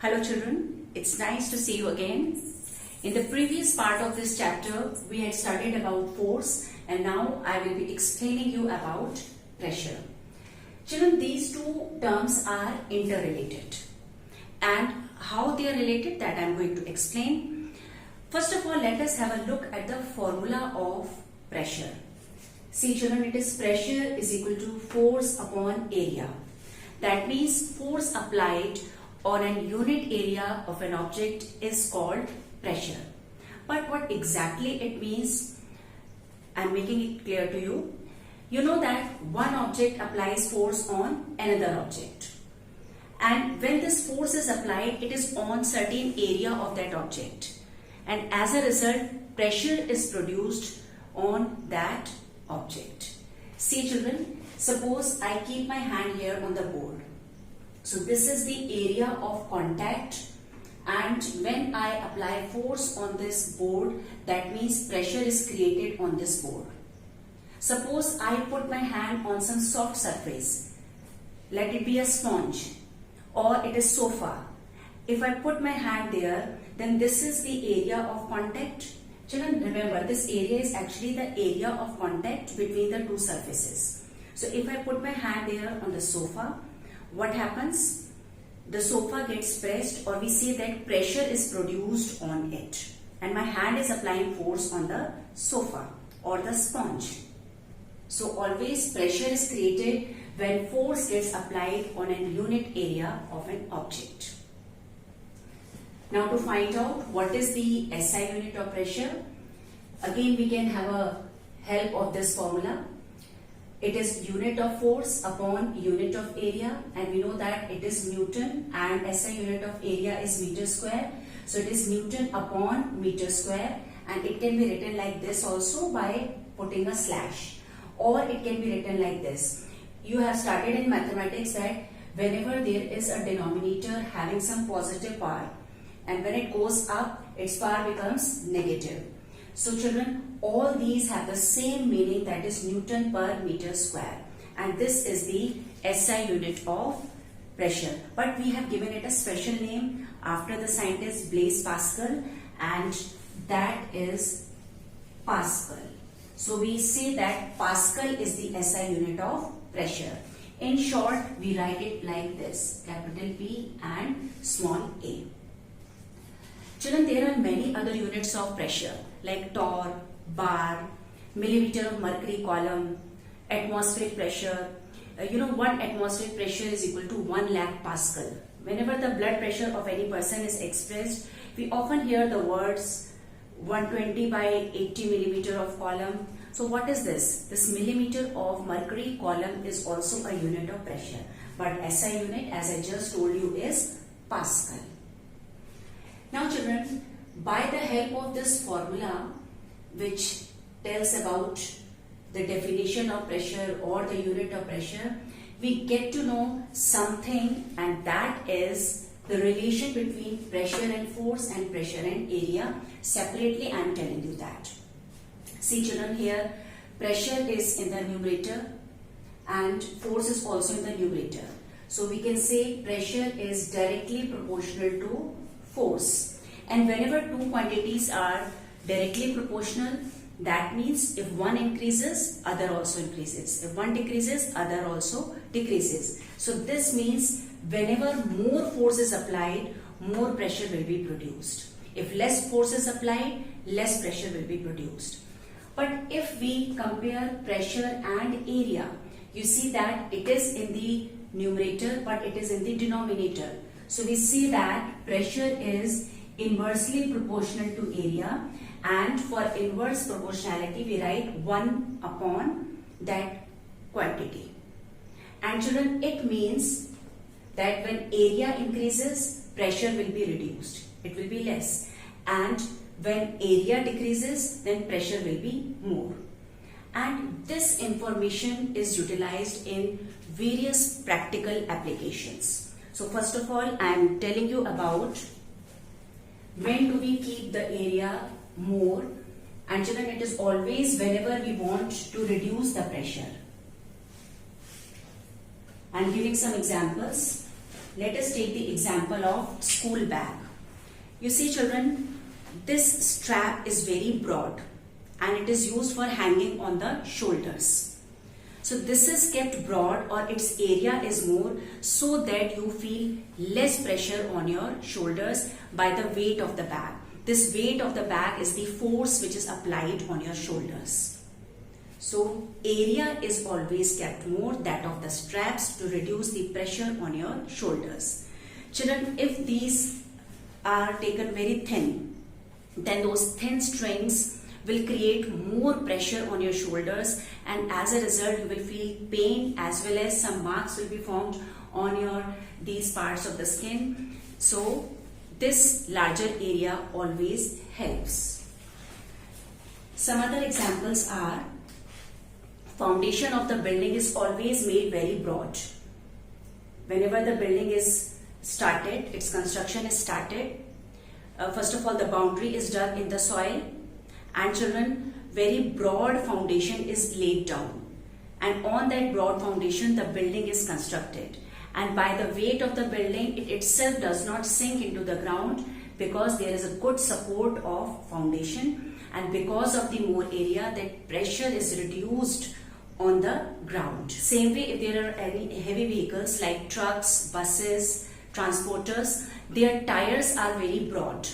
Hello children, it's nice to see you again. In the previous part of this chapter, we had studied about force and now I will be explaining you about pressure. Children, these two terms are interrelated and how they are related that I am going to explain. First of all, let us have a look at the formula of pressure. See children, it is pressure is equal to force upon area. That means force applied on a unit area of an object is called pressure. But what exactly it means, I am making it clear to you. You know that one object applies force on another object. And when this force is applied, it is on certain area of that object. And as a result, pressure is produced on that object. See children, suppose I keep my hand here on the board. So this is the area of contact, and when I apply force on this board, that means pressure is created on this board. Suppose I put my hand on some soft surface, let it be a sponge or it is sofa. If I put my hand there, then this is the area of contact. Children, remember this area is actually the area of contact between the two surfaces. So if I put my hand there on the sofa, what happens? The sofa gets pressed, or we say that pressure is produced on it, and my hand is applying force on the sofa or the sponge. So always pressure is created when force gets applied on a unit area of an object. Now to find out what is the SI unit of pressure, again we can have a help of this formula. It is unit of force upon unit of area, and we know that it is Newton and SI unit of area is meter square. So it is Newton upon meter square, and it can be written like this also by putting a slash, or it can be written like this. You have studied in mathematics that whenever there is a denominator having some positive power, and when it goes up, its power becomes negative. So children, all these have the same meaning, that is Newton per meter square, and this is the SI unit of pressure. But we have given it a special name after the scientist Blaise Pascal, and that is Pascal. So we say that Pascal is the SI unit of pressure. In short, we write it like this, capital P and small a. Children, there are many other units of pressure like torr, bar, millimeter of mercury column, atmospheric pressure. 1 atmospheric pressure is equal to 1 lakh Pascal. Whenever the blood pressure of any person is expressed, we often hear the words 120 by 80 millimeter of column. So what is this? This millimeter of mercury column is also a unit of pressure. But SI unit, as I just told you, is Pascal. Now children, by the help of this formula which tells about the definition of pressure or the unit of pressure, we get to know something, and that is the relation between pressure and force and pressure and area. Separately I am telling you that. See children, here pressure is in the numerator and force is also in the numerator. So we can say pressure is directly proportional to force, and whenever two quantities are directly proportional, that means if one increases, other also increases. If one decreases, other also decreases. So this means whenever more force is applied, more pressure will be produced. If less force is applied, less pressure will be produced. But if we compare pressure and area, you see that it is in the numerator but it is in the denominator. So we see that pressure is inversely proportional to area, and for inverse proportionality we write 1 upon that quantity. And children, it means that when area increases, pressure will be reduced, it will be less, and when area decreases, then pressure will be more. And this information is utilized in various practical applications. So first of all, I am telling you about when do we keep the area more, and children, it is always whenever we want to reduce the pressure. I am giving some examples. Let us take the example of school bag. You see children, this strap is very broad and it is used for hanging on the shoulders. So this is kept broad or its area is more so that you feel less pressure on your shoulders by the weight of the bag. This weight of the bag is the force which is applied on your shoulders. So area is always kept more, that of the straps, to reduce the pressure on your shoulders. Children, if these are taken very thin, then those thin strings will create more pressure on your shoulders, and as a result you will feel pain as well as some marks will be formed on your these parts of the skin. So this larger area always helps. Some other examples are, foundation of the building is always made very broad. Whenever the building is started, its construction is started, first of all the boundary is dug in the soil, and children, very broad foundation is laid down, and on that broad foundation the building is constructed, and by the weight of the building it itself does not sink into the ground because there is a good support of foundation, and because of the more area, that pressure is reduced on the ground. Same way, if there are any heavy vehicles like trucks, buses, transporters, their tires are very broad.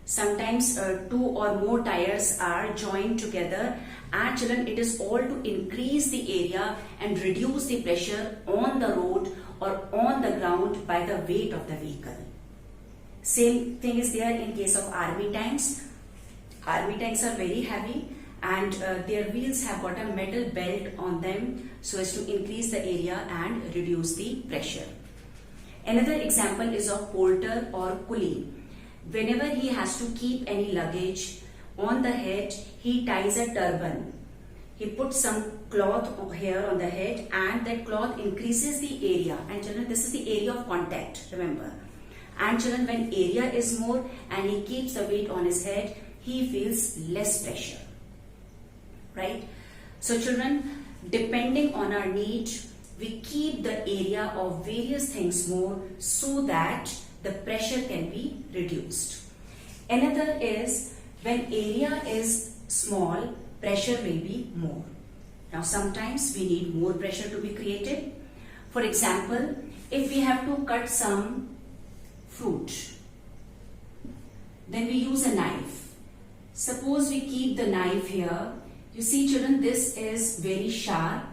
Sometimes 2 or more tires are joined together, and children, it is all to increase the area and reduce the pressure on the road or on the ground by the weight of the vehicle. Same thing is there in case of army tanks. Army tanks are very heavy and their wheels have got a metal belt on them so as to increase the area and reduce the pressure. Another example is of porter or coolie. Whenever he has to keep any luggage on the head, he ties a turban. He puts some cloth here on the head, and that cloth increases the area. And children, this is the area of contact, remember. And children, when area is more and he keeps the weight on his head, he feels less pressure. Right? So children, depending on our need, we keep the area of various things more so that the pressure can be reduced. Another is, when area is small, pressure will be more. Now sometimes we need more pressure to be created. For example, if we have to cut some fruit, then we use a knife. Suppose we keep the knife here. You see children, this is very sharp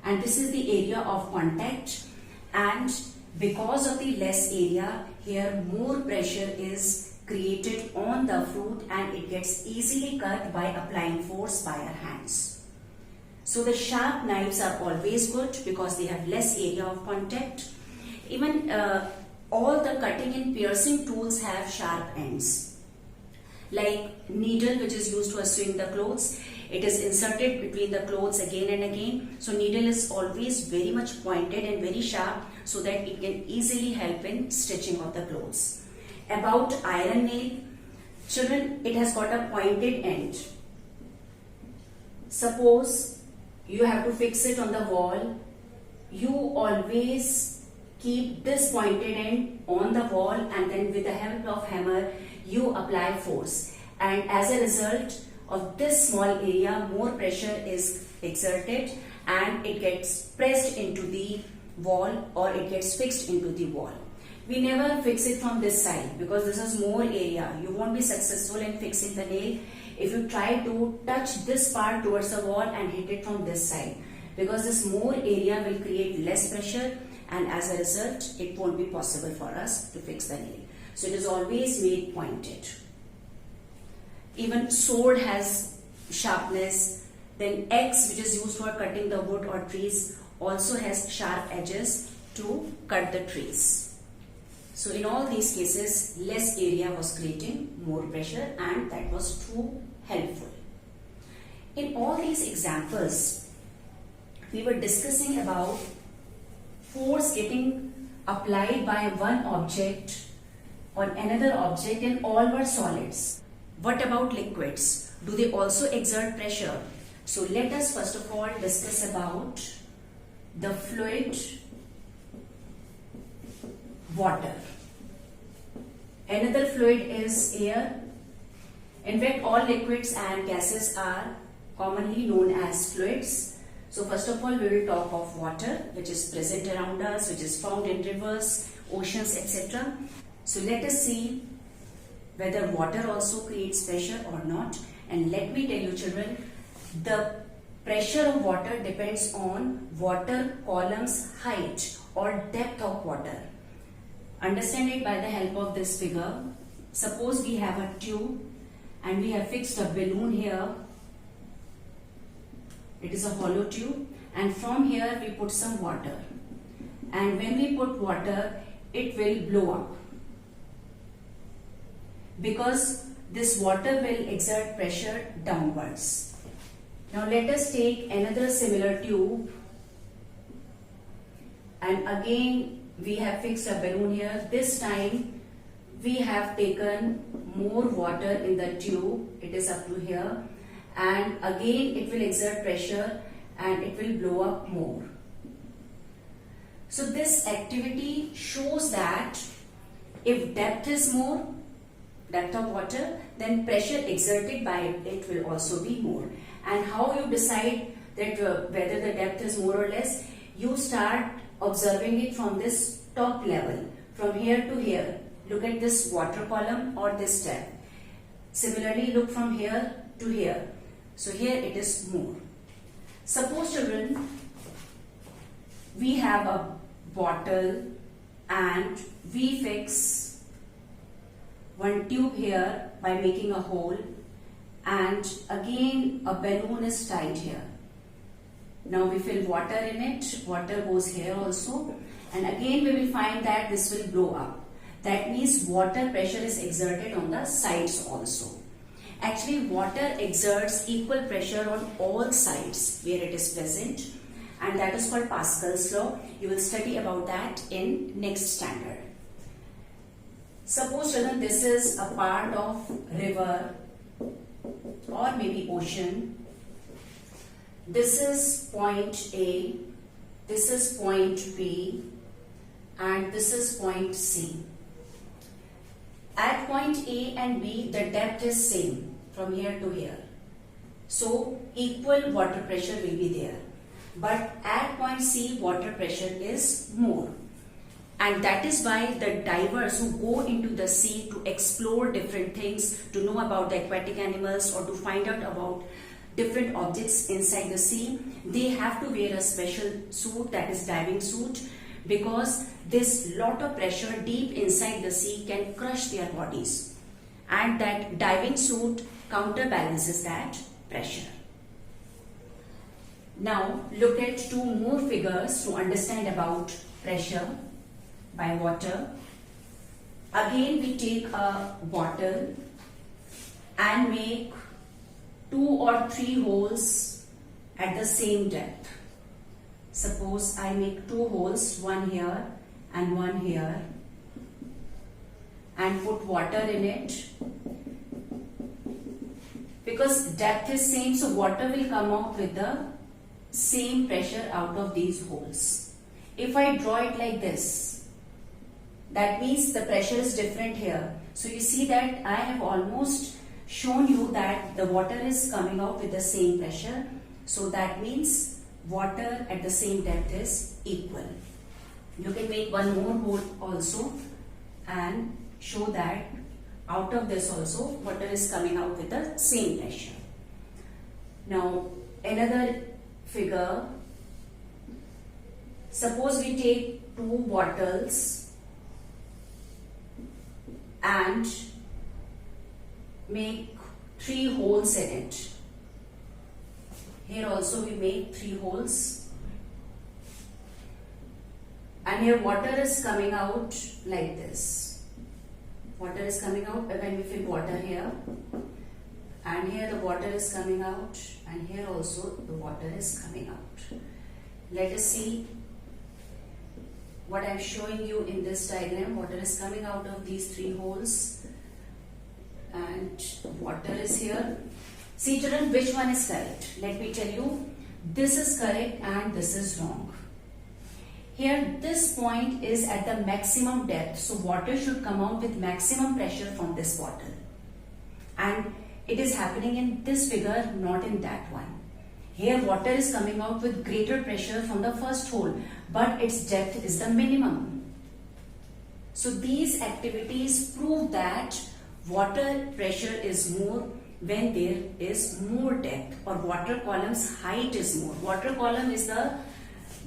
and this is the area of contact, and because of the less area, here more pressure is created on the fruit and it gets easily cut by applying force by our hands. So the sharp knives are always good because they have less area of contact. Even all the cutting and piercing tools have sharp ends. Like needle, which is used for sewing the clothes, it is inserted between the clothes again and again. So needle is always very much pointed and very sharp so that it can easily help in stitching of the clothes. About iron nail, children, it has got a pointed end. Suppose you have to fix it on the wall, you always keep this pointed end on the wall, and then with the help of hammer you apply force, and as a result of this small area, more pressure is exerted and it gets pressed into the wall or it gets fixed into the wall. We never fix it from this side because this is more area. You won't be successful in fixing the nail if you try to touch this part towards the wall and hit it from this side, because this more area will create less pressure, and as a result it won't be possible for us to fix the nail. So it is always made pointed. Even sword has sharpness. Then axe, which is used for cutting the wood or trees, also has sharp edges to cut the trees. So in all these cases, less area was creating more pressure, and that was too helpful. In all these examples, we were discussing about force getting applied by one object on another object, and all were solids. What about liquids? Do they also exert pressure? So let us first of all discuss about the fluid water. Another fluid is air. In fact, all liquids and gases are commonly known as fluids. So first of all, we will talk of water, which is present around us, which is found in rivers, oceans, etc. So let us see whether water also creates pressure or not. And let me tell you children, the pressure of water depends on water column's height or depth of water. Understand it by the help of this figure. Suppose we have a tube and we have fixed a balloon here. It is a hollow tube, and from here we put some water. And when we put water, it will blow up, because this water will exert pressure downwards. Now let us take another similar tube, and again we have fixed a balloon here. This time we have taken more water in the tube. It is up to here, and again it will exert pressure and it will blow up more. So this activity shows that if depth is more, depth of water, then pressure exerted by it will also be more. And how you decide that whether the depth is more or less? You start observing it from this top level, from here to here. Look at this water column or this depth. Similarly, look from here to here. So here it is more. Suppose children, we have a bottle and we fix one tube here by making a hole, and again a balloon is tied here. Now we fill water in it, water goes here also, and again we will find that this will blow up. That means water pressure is exerted on the sides also. Actually, water exerts equal pressure on all sides where it is present, and that is called Pascal's law. You will study about that in next standard. Suppose children, this is a part of river or maybe ocean. This is point A, this is point B, and this is point C. At point A and B, the depth is same from here to here. So equal water pressure will be there. But at point C, water pressure is more. And that is why the divers who go into the sea to explore different things, to know about the aquatic animals or to find out about different objects inside the sea, they have to wear a special suit, that is diving suit, because this lot of pressure deep inside the sea can crush their bodies, and that diving suit counterbalances that pressure. Now look at two more figures to understand about pressure by water. Again we take a bottle and make 2 or 3 holes at the same depth. Suppose I make 2 holes, one here and one here, and put water in it. Because depth is same, so water will come out with the same pressure out of these holes. If I draw it like this, that means the pressure is different here. So you see that I have almost shown you that the water is coming out with the same pressure. So that means water at the same depth is equal. You can make one more hole also and show that out of this also water is coming out with the same pressure. Now another figure. Suppose we take 2 bottles and make 3 holes in it. Here also we make 3 holes, and here water is coming out like this. Water is coming out when we fill water here, and here the water is coming out, and here also the water is coming out. Let us see what I am showing you in this diagram. Water is coming out of these 3 holes and water is here. See children, which one is correct? Let me tell you, this is correct and this is wrong. Here this point is at the maximum depth, so water should come out with maximum pressure from this bottle. And it is happening in this figure, not in that one. Here water is coming out with greater pressure from the first hole, but its depth is the minimum. So these activities prove that water pressure is more when there is more depth, or water column's height is more. Water column is the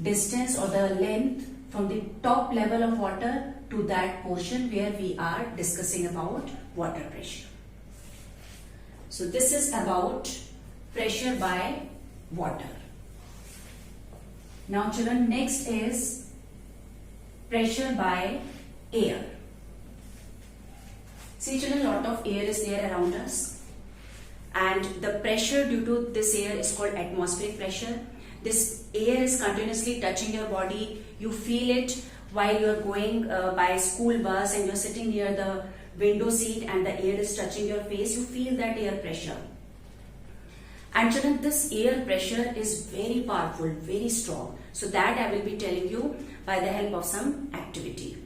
distance or the length from the top level of water to that portion where we are discussing about water pressure. So this is about pressure by water. Now children, next is pressure by air. See children, lot of air is there around us, and the pressure due to this air is called atmospheric pressure. This air is continuously touching your body. You feel it while you are going by school bus and you are sitting near the window seat and the air is touching your face. You feel that air pressure. And children, this air pressure is very powerful, very strong. So that I will be telling you by the help of some activity.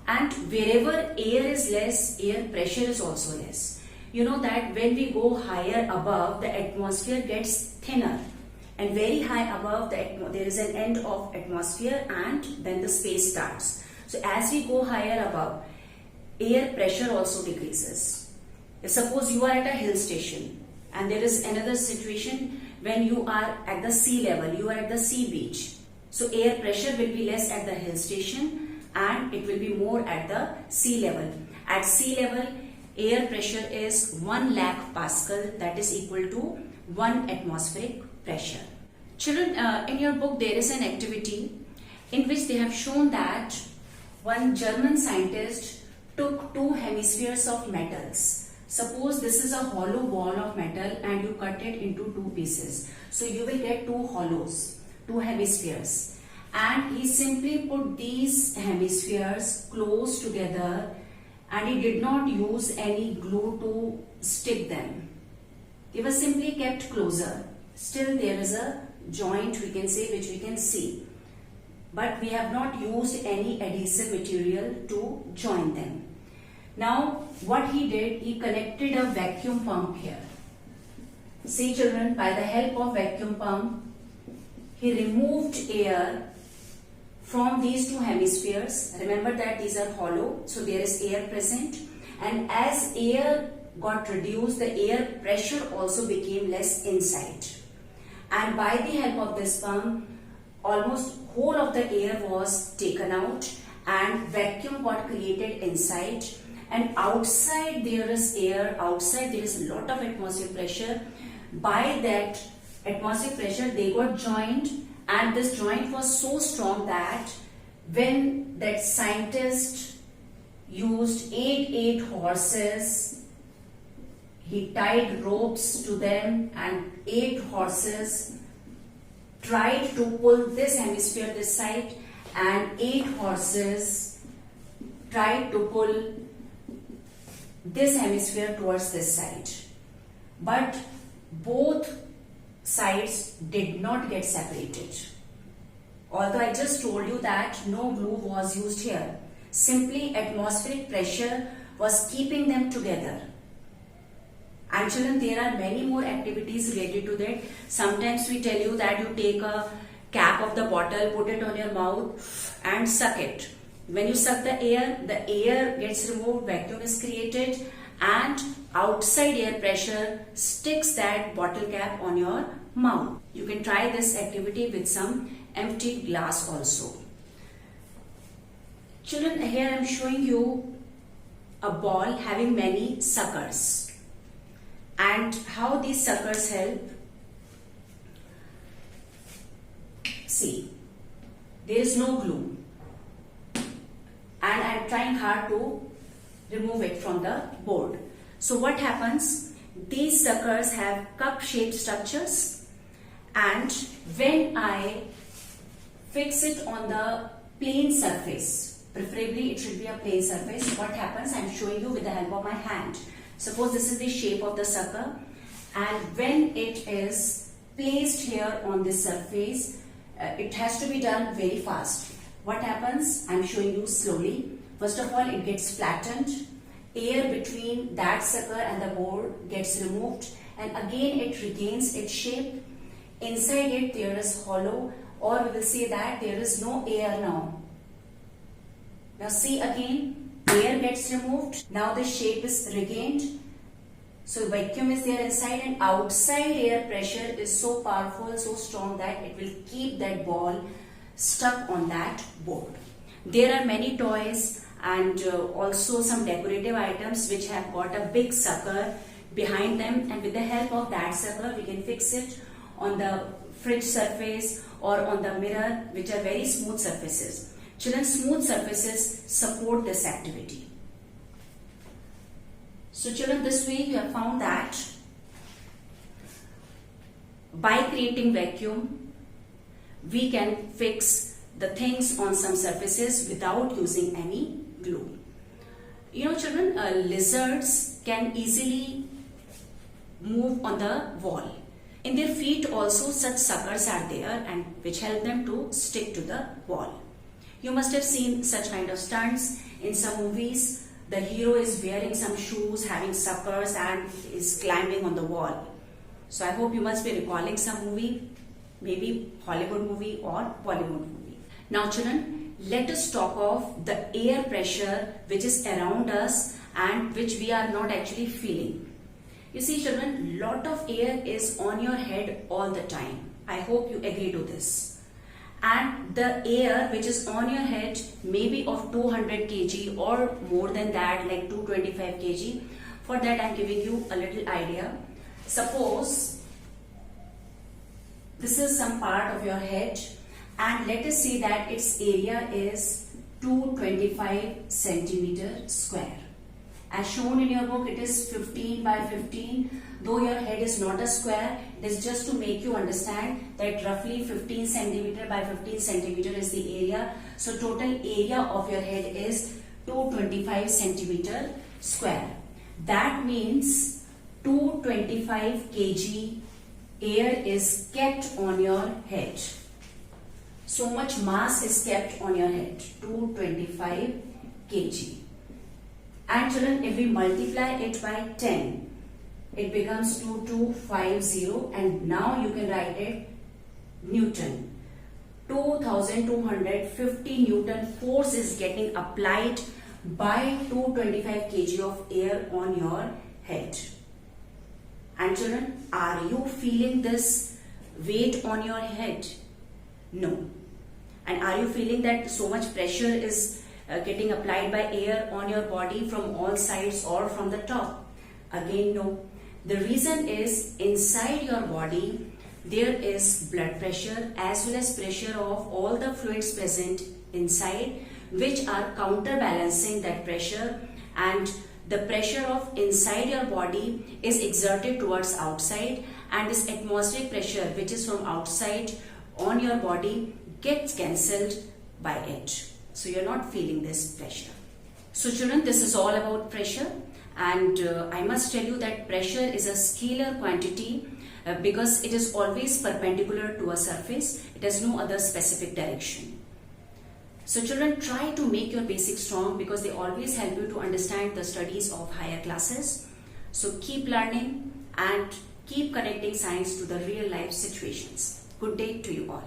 And wherever air is less, air pressure is also less. You know that when we go higher above, the atmosphere gets thinner. And very high above, there is an end of atmosphere and then the space starts. So as we go higher above, air pressure also decreases. If suppose you are at a hill station and there is another situation when you are at the sea level, you are at the sea beach. So air pressure will be less at the hill station and it will be more at the sea level. At sea level, air pressure is 1 lakh Pascal, that is equal to 1 atmospheric pressure. Children, in your book there is an activity in which they have shown that one German scientist took 2 hemispheres of metals. Suppose this is a hollow ball of metal and you cut it into 2 pieces. So you will get 2 hollows, 2 hemispheres. And he simply put these hemispheres close together and he did not use any glue to stick them. They were simply kept closer. Still there is a joint, we can say, which we can see. But we have not used any adhesive material to join them. Now what he did, he connected a vacuum pump here. See children, by the help of vacuum pump, he removed air from these 2 hemispheres. Remember that these are hollow, so there is air present. And as air got reduced, the air pressure also became less inside. And by the help of this pump, almost whole of the air was taken out and vacuum got created inside. And outside there is air, outside there is a lot of atmospheric pressure. By that atmospheric pressure they got joined, and this joint was so strong that when that scientist used 8 horses, he tied ropes to them and 8 horses tried to pull this hemisphere this side and 8 horses tried to pull this hemisphere towards this side. But both sides did not get separated. Although I just told you that no glue was used here. Simply atmospheric pressure was keeping them together. And children, there are many more activities related to that. Sometimes we tell you that you take a cap of the bottle, put it on your mouth and suck it. When you suck the air gets removed, vacuum is created and outside air pressure sticks that bottle cap on your mouth. You can try this activity with some empty glass also. Children, here I am showing you a ball having many suckers. And how these suckers help? See, there is no glue. And I am trying hard to remove it from the board. So what happens? These suckers have cup-shaped structures, and when I fix it on the plane surface, preferably it should be a plane surface, what happens? I am showing you with the help of my hand. Suppose this is the shape of the sucker, and when it is placed here on this surface, it has to be done very fast. what happens? I'm showing you slowly. First of all, it gets flattened. Air between that sucker and the board gets removed, and again it regains its shape. Inside it there is hollow, or we will say that there is no air now. Now see again, air gets removed. Now the shape is regained. So vacuum is there inside, and outside air pressure is so powerful, so strong that it will keep that ball stuck on that board. There are many toys and also some decorative items which have got a big sucker behind them, and with the help of that sucker we can fix it on the fridge surface or on the mirror, which are very smooth surfaces. Children, smooth surfaces support this activity. So children, this way you have found that by creating vacuum we can fix the things on some surfaces without using any glue. You know children, lizards can easily move on the wall. In their feet also such suckers are there, and which help them to stick to the wall. You must have seen such kind of stunts in some movies. The hero is wearing some shoes, having suckers, and is climbing on the wall. So I hope you must be recalling some movie, maybe Hollywood movie or Bollywood movie. Now children, let us talk of the air pressure which is around us and which we are not actually feeling. You see children, lot of air is on your head all the time. I hope you agree to this. And the air which is on your head may be of 200 kg or more than that, like 225 kg. For that I am giving you a little idea. Suppose this is some part of your head, and let us say that its area is 225 centimeter square. As shown in your book, it is 15 by 15. Though your head is not a square, it is just to make you understand that roughly 15 centimeter by 15 centimeter is the area. So total area of your head is 225 centimeter square. That means 225 kg air is kept on your head. So much mass is kept on your head, 225 kg. And children, if we multiply it by 10, it becomes 2250, and now you can write it Newton. 2250 Newton force is getting applied by 225 kg of air on your head. And children, are you feeling this weight on your head? No. And are you feeling that so much pressure is getting applied by air on your body from all sides or from the top? Again, no. The reason is inside your body there is blood pressure as well as pressure of all the fluids present inside, which are counterbalancing that pressure, and the pressure of inside your body is exerted towards outside, and this atmospheric pressure which is from outside on your body gets cancelled by it. So you're not feeling this pressure. So children, this is all about pressure, and I must tell you that pressure is a scalar quantity because it is always perpendicular to a surface. It has no other specific direction. So children, try to make your basics strong because they always help you to understand the studies of higher classes. So keep learning and keep connecting science to the real life situations. Good day to you all.